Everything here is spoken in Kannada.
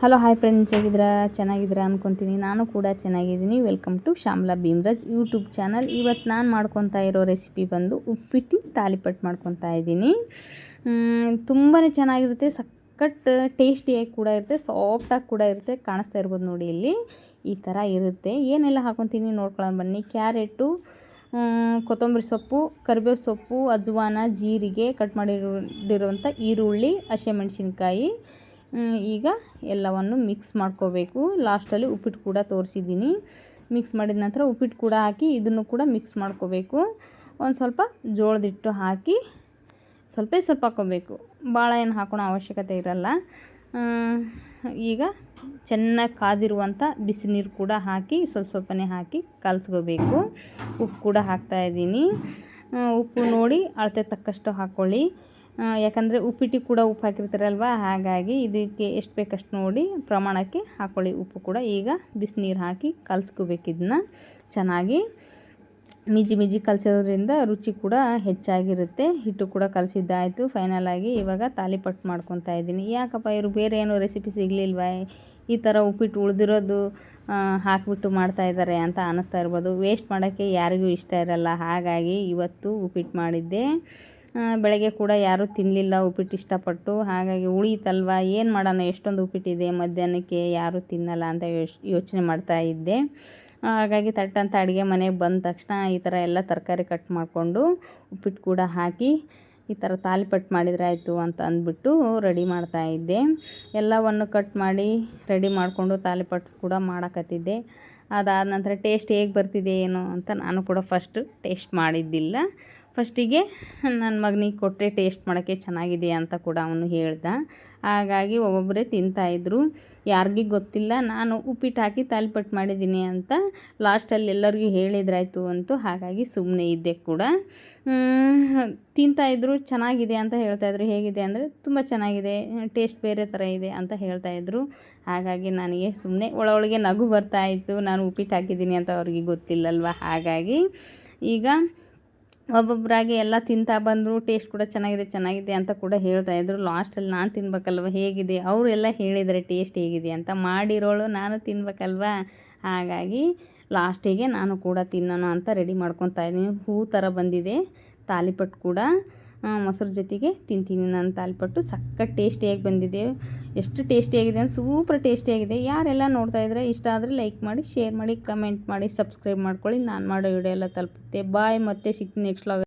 ಹಲೋ ಹಾಯ್ ಫ್ರೆಂಡ್ಸ್, ಹೇಗಿದ್ದೀರಾ? ಚೆನ್ನಾಗಿದ್ದೀರಾ ಅಂದ್ಕೊತೀನಿ. ನಾನು ಕೂಡ ಚೆನ್ನಾಗಿದ್ದೀನಿ. Welcome to Shyamala Bheemraj YouTube channel. ಇವತ್ತು ನಾನು ಮಾಡ್ಕೊತಾ ಇರೋ ರೆಸಿಪಿ ಬಂದು ಉಪ್ಪಿಟ್ಟು ತಾಲಿಪಟ್ಟು ಮಾಡ್ಕೊತಾ ಇದ್ದೀನಿ. ತುಂಬಾ ಚೆನ್ನಾಗಿರುತ್ತೆ, ಸಖತ್ ಟೇಸ್ಟಿಯಾಗಿ ಕೂಡ ಇರುತ್ತೆ, ಸಾಫ್ಟಾಗಿ ಕೂಡ ಇರುತ್ತೆ. ಕಾಣಿಸ್ತಾ ಇರ್ಬೋದು ನೋಡಿ, ಇಲ್ಲಿ ಈ ಥರ ಇರುತ್ತೆ. ಏನೆಲ್ಲ ಹಾಕೊತೀನಿ ನೋಡ್ಕೊಳ್ಳೋಣ ಬನ್ನಿ. ಕ್ಯಾರೆಟು, ಕೊತ್ತಂಬರಿ ಸೊಪ್ಪು, ಕರಿಬೇವು ಸೊಪ್ಪು, ಅಜ್ವಾನ, ಜೀರಿಗೆ, ಕಟ್ ಮಾಡಿರುವಂಥ ಈರುಳ್ಳಿ, ಹಸಿಮೆಣಸಿನ್ಕಾಯಿ. ಈಗ ಎಲ್ಲವನ್ನು ಮಿಕ್ಸ್ ಮಾಡ್ಕೋಬೇಕು. ಲಾಸ್ಟಲ್ಲಿ ಉಪ್ಪಿಟ್ಟು ಕೂಡ ತೋರಿಸಿದ್ದೀನಿ. ಮಿಕ್ಸ್ ಮಾಡಿದ ನಂತರ ಉಪ್ಪಿಟ್ಟು ಕೂಡ ಹಾಕಿ ಇದನ್ನು ಕೂಡ ಮಿಕ್ಸ್ ಮಾಡ್ಕೋಬೇಕು. ಒಂದು ಸ್ವಲ್ಪ ಜೋಳದ ಹಿಟ್ಟು ಹಾಕಿ ಸ್ವಲ್ಪ ಹಾಕ್ಕೋಬೇಕು, ಭಾಳ ಏನು ಹಾಕೋಣ ಅವಶ್ಯಕತೆ ಇರಲ್ಲ. ಈಗ ಚೆನ್ನಾಗಿ ಕಾದಿರುವಂಥ ಬಿಸಿ ನೀರು ಕೂಡ ಹಾಕಿ ಸ್ವಲ್ಪನೇ ಹಾಕಿ ಕಲಸ್ಕೋಬೇಕು. ಉಪ್ಪು ಕೂಡ ಹಾಕ್ತಾಯಿದ್ದೀನಿ. ಉಪ್ಪು ನೋಡಿ ಅಳತೆ ತಕ್ಕಷ್ಟು ಹಾಕ್ಕೊಳ್ಳಿ, ಯಾಕಂದರೆ ಉಪ್ಪಿಟ್ಟಿಗೆ ಕೂಡ ಉಪ್ಪು ಹಾಕಿರ್ತಾರಲ್ವ, ಹಾಗಾಗಿ ಇದಕ್ಕೆ ಎಷ್ಟು ಬೇಕಷ್ಟು ನೋಡಿ ಪ್ರಮಾಣಕ್ಕೆ ಹಾಕ್ಕೊಳ್ಳಿ ಉಪ್ಪು ಕೂಡ. ಈಗ ಬಿಸಿನೀರು ಹಾಕಿ ಕಲಸ್ಕೋಬೇಕು. ಇದನ್ನ ಚೆನ್ನಾಗಿ ಮಿಜಿ ಕಲಸೋದ್ರಿಂದ ರುಚಿ ಕೂಡ ಹೆಚ್ಚಾಗಿರುತ್ತೆ. ಹಿಟ್ಟು ಕೂಡ ಕಲಸಿದ್ದಾಯಿತು. ಫೈನಲಾಗಿ ಇವಾಗ ತಾಲಿಪಟ್ಟು ಮಾಡ್ಕೊತಾ ಇದ್ದೀನಿ. ಯಾಕಪ್ಪ ಇವರು ಬೇರೆ ಏನೋ ರೆಸಿಪಿ ಸಿಗಲಿಲ್ವ, ಈ ಥರ ಉಪ್ಪಿಟ್ಟು ಉಳಿದಿರೋದು ಹಾಕಿಬಿಟ್ಟು ಮಾಡ್ತಾಯಿದ್ದಾರೆ ಅಂತ ಅನ್ನಿಸ್ತಾ ಇರ್ಬೋದು. ವೇಸ್ಟ್ ಮಾಡೋಕ್ಕೆ ಯಾರಿಗೂ ಇಷ್ಟ ಇರಲ್ಲ, ಹಾಗಾಗಿ ಇವತ್ತು ಉಪ್ಪಿಟ್ಟು ಮಾಡಿದ್ದೆ. ಬೆಳಗ್ಗೆ ಕೂಡ ಯಾರೂ ತಿನ್ನಲಿಲ್ಲ ಉಪ್ಪಿಟ್ಟು ಇಷ್ಟಪಟ್ಟು, ಹಾಗಾಗಿ ಉಳಿತಲ್ವ, ಏನು ಮಾಡೋಣ, ಎಷ್ಟೊಂದು ಉಪ್ಪಿಟ್ಟಿದೆ, ಮಧ್ಯಾಹ್ನಕ್ಕೆ ಯಾರೂ ತಿನ್ನಲ್ಲ ಅಂತ ಯೋಚನೆ ಮಾಡ್ತಾ ಇದ್ದೆ. ಹಾಗಾಗಿ ತಟ್ಟಂತ ಅಡುಗೆ ಮನೆಗೆ ಬಂದ ತಕ್ಷಣ ಈ ಥರ ಎಲ್ಲ ತರಕಾರಿ ಕಟ್ ಮಾಡಿಕೊಂಡು ಉಪ್ಪಿಟ್ಟು ಕೂಡ ಹಾಕಿ ಈ ಥರ ತಾಲಿಪಟ್ಟು ಮಾಡಿದರೆ ಆಯಿತು ಅಂತ ಅಂದ್ಬಿಟ್ಟು ರೆಡಿ ಮಾಡ್ತಾಯಿದ್ದೆ. ಎಲ್ಲವನ್ನು ಕಟ್ ಮಾಡಿ ರೆಡಿ ಮಾಡಿಕೊಂಡು ತಾಲಿಪಟ್ಟು ಕೂಡ ಮಾಡೋಕತ್ತಿದ್ದೆ. ಅದಾದ ನಂತರ ಟೇಸ್ಟ್ ಹೇಗೆ ಬರ್ತಿದೆ ಏನು ಅಂತ ನಾನು ಕೂಡ ಫಸ್ಟ್ ಟೇಸ್ಟ್ ಮಾಡಿದ್ದಿಲ್ಲ. ಫಸ್ಟಿಗೆ ನನ್ನ ಮಗನಿಗೆ ಕೊಟ್ಟರೆ ಟೇಸ್ಟ್ ಮಾಡೋಕ್ಕೆ ಚೆನ್ನಾಗಿದೆ ಅಂತ ಕೂಡ ಅವನು ಹೇಳ್ದ. ಹಾಗಾಗಿ ಒಬ್ಬೊಬ್ಬರೇ ತಿಂತಾಯಿದ್ರು, ಯಾರಿಗೂ ಗೊತ್ತಿಲ್ಲ ನಾನು ಉಪ್ಪಿಟ್ಟು ಹಾಕಿ ತಾಲಿಪಟ್ಟು ಮಾಡಿದ್ದೀನಿ ಅಂತ. ಲಾಸ್ಟಲ್ಲಿ ಎಲ್ಲರಿಗೂ ಹೇಳಿದ್ರಾಯ್ತು ಅಂತು, ಹಾಗಾಗಿ ಸುಮ್ಮನೆ ಇದ್ದೆ ಕೂಡ. ತಿಂತಾಯಿದ್ರು, ಚೆನ್ನಾಗಿದೆ ಅಂತ ಹೇಳ್ತಾಯಿದ್ರು. ಹೇಗಿದೆ ಅಂದರೆ ತುಂಬ ಚೆನ್ನಾಗಿದೆ, ಟೇಸ್ಟ್ ಬೇರೆ ಥರ ಇದೆ ಅಂತ ಹೇಳ್ತಾಯಿದ್ರು. ಹಾಗಾಗಿ ನನಗೆ ಸುಮ್ಮನೆ ಒಳಗೆ ನಗು ಬರ್ತಾಯಿತ್ತು, ನಾನು ಉಪ್ಪಿಟ್ಟು ಹಾಕಿದ್ದೀನಿ ಅಂತ ಅವ್ರಿಗೆ ಗೊತ್ತಿಲ್ಲಲ್ವ. ಹಾಗಾಗಿ ಈಗ ಒಬ್ಬೊಬ್ಬರಾಗಿ ಎಲ್ಲ ತಿಂತಾ ಬಂದರು, ಟೇಸ್ಟ್ ಕೂಡ ಚೆನ್ನಾಗಿದೆ ಅಂತ ಕೂಡ ಹೇಳ್ತಾಯಿದ್ರು. ಲಾಸ್ಟಲ್ಲಿ ನಾನು ತಿನ್ಬೇಕಲ್ವ ಹೇಗಿದೆ, ಅವರೆಲ್ಲ ಹೇಳಿದರೆ ಟೇಸ್ಟ್ ಹೇಗಿದೆ ಅಂತ. ಮಾಡಿರೋಳು ನಾನು ತಿನ್ಬೇಕಲ್ವ, ಹಾಗಾಗಿ ಲಾಸ್ಟಿಗೆ ನಾನು ಕೂಡ ತಿನ್ನೋಣ ಅಂತ ರೆಡಿ ಮಾಡ್ಕೊತಾ ಇದ್ದೀನಿ. ಹೂ ಥರ ಬಂದಿದೆ ತಾಲಿಪಟ್ಟು ಕೂಡ. ಮೊಸರು ಜೊತೆಗೆ ತಿಂತೀನಿ ನಾನು ತಾಲಿಪಟ್ಟು. ಸಖತ್ ಟೇಸ್ಟಿಯಾಗಿ ಬಂದಿದೆ. ಎಷ್ಟು ಟೇಸ್ಟಿಯಾಗಿದೆ ಅಂದರೆ ಸೂಪರ್ ಟೇಸ್ಟಿಯಾಗಿದೆ. ಯಾರೆಲ್ಲ ನೋಡ್ತಾ ಇದ್ರೆ ಇಷ್ಟ ಆದರೆ ಲೈಕ್ ಮಾಡಿ, ಶೇರ್ ಮಾಡಿ, ಕಮೆಂಟ್ ಮಾಡಿ, ಸಬ್ಸ್ಕ್ರೈಬ್ ಮಾಡ್ಕೊಳ್ಳಿ. ನಾನು ಮಾಡೋ ವಿಡಿಯೋ ಎಲ್ಲ ತಲುಪುತ್ತೆ. ಬಾಯ್, ಮತ್ತೆ ಸಿಗ್ತೀನಿ ನೆಕ್ಸ್ಟ್ ವ್ಲಾಗ್.